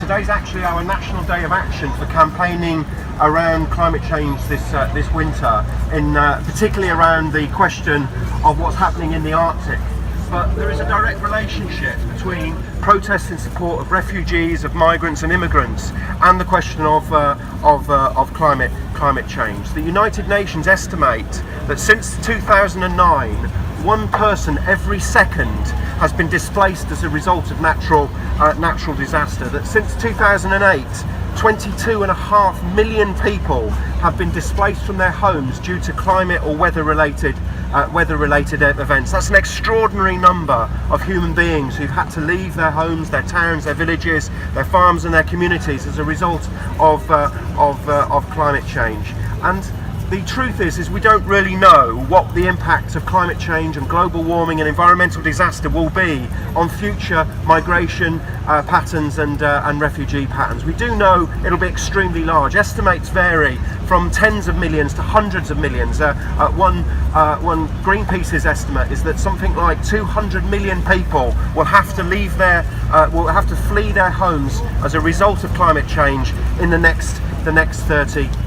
Today's actually our National Day of Action for campaigning around climate change this winter, particularly around the question of what's happening in the Arctic. But there is a direct relationship between protests in support of refugees, of migrants and immigrants, and the question of climate change. The United Nations estimate that since 2009, one person every second has been displaced as a result of natural disaster. That since 2008, 22.5 million people have been displaced from their homes due to climate or weather-related events. That's an extraordinary number of human beings who've had to leave their homes, their towns, their villages, their farms and their communities as a result of climate change. And the truth is we don't really know what the impact of climate change and global warming and environmental disaster will be on future migration patterns and refugee patterns. We do know it'll be extremely large. Estimates vary from tens of millions to hundreds of millions. One Greenpeace's estimate is that something like 200 million people will have to leave will have to flee their homes as a result of climate change in the next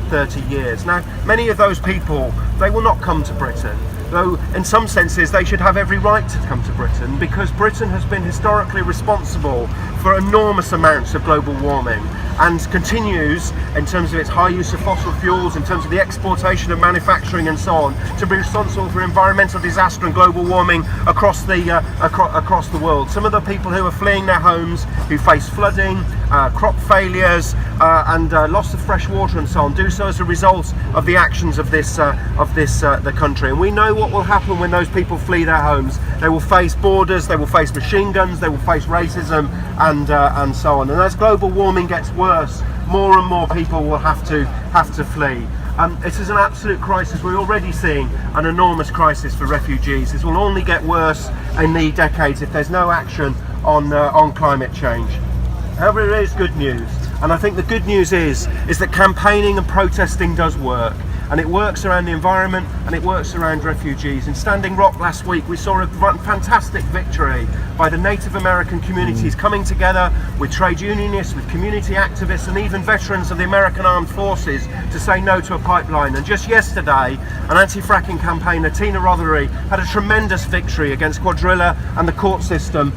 30 years. Now, many of those people, they will not come to Britain, though in some senses they should have every right to come to Britain, because Britain has been historically responsible for enormous amounts of global warming and continues, in terms of its high use of fossil fuels, in terms of the exportation of manufacturing and so on, to be responsible for environmental disaster and global warming across the world. Some of the people who are fleeing their homes, who face flooding, crop failures and loss of fresh water and so on, do so as a result of the actions of the country. And we know what will happen when those people flee their homes. They will face borders, they will face machine guns, they will face racism and so on. And as global warming gets worse, more and more people will have to flee. This is an absolute crisis. We're already seeing an enormous crisis for refugees. This will only get worse in the decades if there's no action on climate change. However, there is good news, and I think the good news is that campaigning and protesting does work. And it works around the environment and it works around refugees. In Standing Rock last week, we saw a fantastic victory by the Native American communities coming together with trade unionists, with community activists and even veterans of the American Armed Forces to say no to a pipeline. And just yesterday, an anti-fracking campaigner, Tina Rothery, had a tremendous victory against Quadrilla and the court system.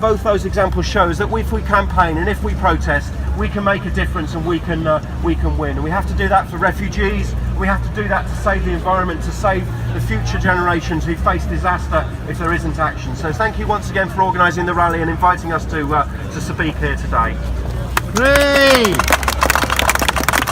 Both those examples show is that if we campaign and if we protest, we can make a difference and we can win. And we have to do that for refugees. We have to do that to save the environment, to save the future generations who face disaster if there isn't action. So thank you once again for organising the rally and inviting us to speak here today. Great!